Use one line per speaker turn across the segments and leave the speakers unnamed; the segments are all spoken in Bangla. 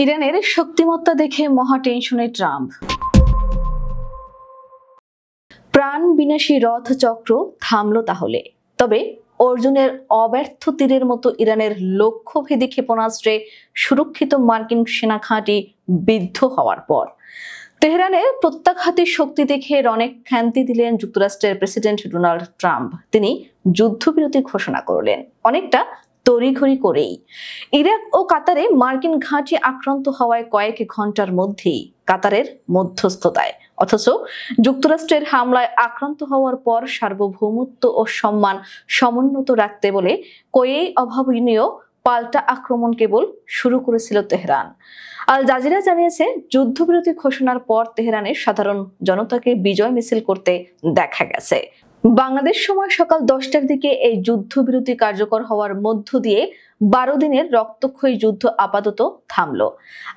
ইরানের শক্তিমত্তা দেখে মহা টেনশনে ট্রাম্প। প্রাণ বিনাশী রথ চক্র থামলো তাহলে? তবে অর্জুনের অব্যর্থ তীরের মতো ইরানের লক্ষ্যভেদী ক্ষেপণাস্ত্রে সুরক্ষিত মার্কিন সেনা ঘাঁটি বিদ্ধ হওয়ার পর তেহরানের প্রত্যাঘাতী শক্তি দেখে অনেক ক্ষান্তি দিলেন যুক্তরাষ্ট্রের প্রেসিডেন্ট ডোনাল্ড ট্রাম্প। তিনি যুদ্ধবিরতি ঘোষণা করলেন অনেকটা তড়িঘড়ি করেই। ইরাক ও কাতারে মার্কিন ঘাঁটি আক্রান্ত হওয়ায় কয়েক ঘন্টার মধ্যেই কাতারের মধ্যস্থতায়, অথচ যুক্তরাষ্ট্রের হামলায় আক্রান্ত হওয়ার পর সার্বভৌমত্ব ও সম্মান সমুন্নত রাখতে বলে কয়েই অভাবনীয় পাল্টা আক্রমণ কেবল শুরু করেছিল তেহরান। আল জাজিরা জানিয়েছে, যুদ্ধবিরতি ঘোষণার পর তেহরানের সাধারণ জনতাকে বিজয় মিছিল করতে দেখা গেছে। বাংলাদেশ সময় সকাল 10টার দিকে এই যুদ্ধবিরতি কার্যকর হওয়ার মধ্য দিয়ে 12 দিনের রক্তক্ষয়ী যুদ্ধ আপাতত থামলো।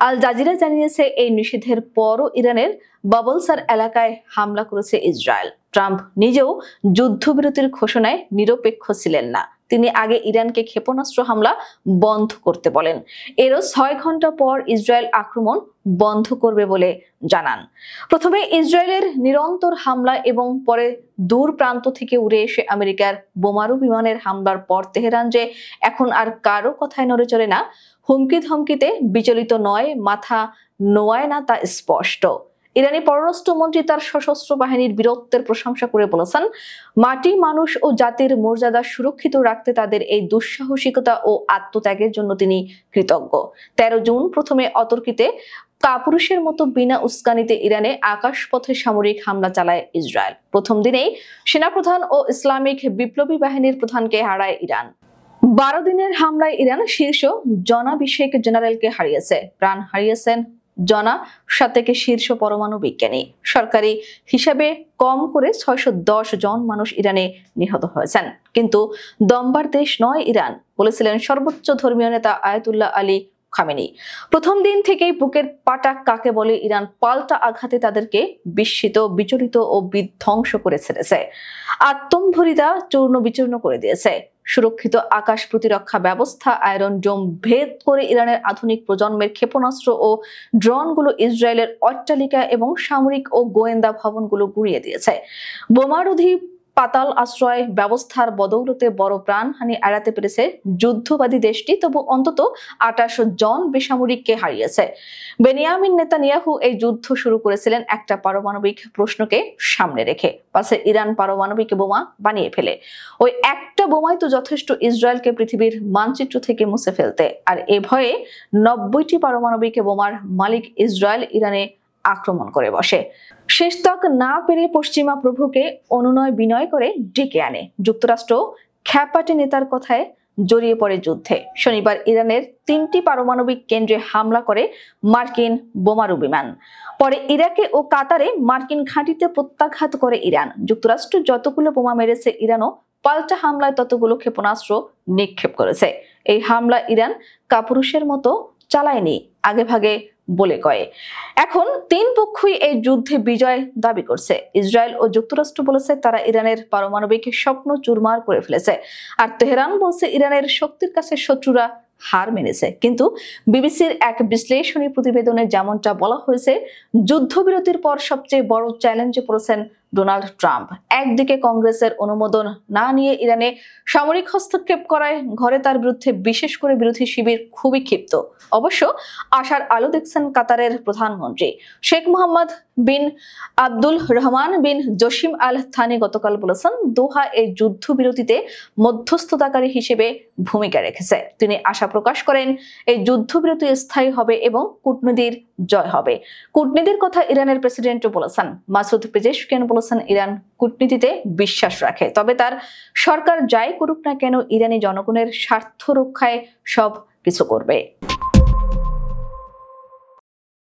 আল জাজিরা জানিয়েছে, এই নিষেধের পরও ইরানের বাবলসার এলাকায় হামলা করেছে ইসরায়েল। ট্রাম্প নিজেও যুদ্ধবিরতির ঘোষণায় নিরপেক্ষ ছিলেন না। তিনি আগে ইরানকে ক্ষেপণাস্ত্র হামলা বন্ধ করতে বলেন। এরও 6 ঘন্টা পর ইসরায়েল আক্রমণ বন্ধ করবে বলে জানান। প্রথমে ইসরায়েলের নিরন্তর হামলা এবং পরে দূর প্রান্ত থেকে উড়ে এসে আমেরিকার বোমারু বিমানের হামলার পর তেহরান যে এখন আর কারো কথায় নড়ে চলে না, হুমকি ধমকিতে বিচলিত নয়, মাথা নোয়ায় না, তা স্পষ্ট। ইরানি পররাষ্ট্রমন্ত্রী তার সশস্ত্র বাহিনীর বীরত্বের প্রশংসা করে বলেছেন, মাটি, মানুষ ও জাতির মর্যাদা সুরক্ষিত রাখতে তাদের এই দুঃসাহসিকতা ও আত্মত্যাগের জন্য তিনি কৃতজ্ঞ। 13 জুন প্রথমে অতর্কিতে কাপুরুষের মতো বিনা উস্কানিতে ইরানে আকাশপথে সামরিক হামলা চালায় ইসরায়েল। প্রথম দিনেই সেনাপ্রধান ও ইসলামিক বিপ্লবী বাহিনীর প্রধানকে হারায় ইরান। 12 দিনের হামলায় ইরান শীর্ষ জনাভিষেক জেনারেলকে হারিয়েছে। প্রাণ হারিয়েছেন জনা সাতেকে শীর্ষ পরমাণু বিজ্ঞানী। সরকারি হিসাবে কম করে 610 জন মানুষ ইরানে নিহত হয়েছেন। কিন্তু দমবার দেশ নয় ইরান, বলেছিলেন সর্বোচ্চ ধর্মীয় নেতা আয়াতুল্লাহ আলী খামেনি। প্রথম দিন থেকেই বুকের পাটা কাকে বলে ইরান পাল্টা আঘাতে তাদেরকে বিস্মিত, বিচলিত ও বিধ্বংস করে ছেড়েছে। আত্মম্ভরিতা চূর্ণ বিচূর্ণ করে দিয়েছে। সুরক্ষিত আকাশ প্রতিরক্ষা ব্যবস্থা, আয়রন ডোম ভেদ করে ইরানের আধুনিক প্রজন্মের ক্ষেপণাস্ত্র ও ড্রোনগুলো ইসরায়েলের অট্টালিকা এবং সামরিক ও গোয়েন্দা ভবনগুলো গুঁড়িয়ে দিয়েছে। বোমারোধী পাতাল আশ্রয় ব্যবস্থার বদৌলতে বড় প্রাণহানি এড়াতে পেরেছে যুদ্ধবাদী দেশটি, তবু অন্তত 28 জন বেসামরিককে হারিয়েছে। বেনিয়ামিন নেতানিয়াহু এই যুদ্ধ শুরু করেছিলেন একটা পারমাণবিক প্রশ্নকে সামনে রেখে। পাশে ইরান পারমাণবিক বোমা বানিয়ে ফেলে। ওই একটা বোমাই তো যথেষ্ট ইসরায়েলকে পৃথিবীর মানচিত্র থেকে মুছে ফেলতে। আর এ ভয়ে 90টি পারমাণবিক বোমার মালিক ইসরায়েল ইরানে আক্রমণ করে বসে। শেষ তক না পেরে পশ্চিমা প্রভুকে অনুনয় বিনয় করে ডেকে আনে। যুক্তরাষ্ট্র খ্যাপাটে নেতার কথায় জড়িয়ে পড়ে যুদ্ধে। শনিবার ইরানের 3টি পারমাণবিক কেন্দ্রে হামলা করে মার্কিন বোমারু বিমান। পরে ইরাকে ও কাতারে মার্কিন ঘাঁটিতে প্রত্যাঘাত করে ইরান। যুক্তরাষ্ট্র যতগুলো বোমা মেরেছে, ইরানও পাল্টা হামলায় ততগুলো ক্ষেপণাস্ত্র নিক্ষেপ করেছে। এই হামলা ইরান কাপুরুষের মতো চালায়নি, আগে ভাগে বলে কয়ে। এখন 3 পক্ষই এই যুদ্ধে বিজয় দাবি করছে। ইসরায়েল ও যুক্তরাষ্ট্র বলেছে তারা ইরানের পারমাণবিক স্বপ্ন চুরমার করে ফেলেছে, আর তেহরান বলছে ইরানের শক্তির কাছে শত্রুরা হার মেনেছে। কিন্তু বিবিসির এক বিশ্লেষণী প্রতিবেদনে যেমনটা বলা হয়েছে, যুদ্ধবিরতির পর সবচেয়ে বড় চ্যালেঞ্জে পড়েছেন ডোনাল্ড ট্রাম্প। একদিকে কংগ্রেসের অনুমোদন না নিয়ে ইরানে সামরিক হস্তক্ষেপ করায় ঘরে তার বিরুদ্ধে বিশেষ করে বিরোধী শিবির খুবই ক্ষিপ্ত। অবশ্য আশার আলো দেখছেন কাতারের প্রধানমন্ত্রী শেখ মোহাম্মদ বিন আব্দুল রহমান বিন জসিম আল থানি গতকাল বলেছেন, দোহা এই যুদ্ধবিরতিতে মধ্যস্থতাকারী হিসেবে ভূমিকা রেখেছে। তিনি আশা প্রকাশ করেন এই যুদ্ধবিরতি স্থায়ী হবে এবং কূটনীতির জয় হবে। কূটনীতির কথা ইরানের প্রেসিডেন্টও বলেছেন। মাসুদ পেজেশকিয়ান বলেছেন, ইরান কূটনীতিতে বিশ্বাস রাখে, তবে তার সরকার যাই করুক না কেন ইরানি জনগণের স্বার্থ রক্ষায় সব কিছু করবে।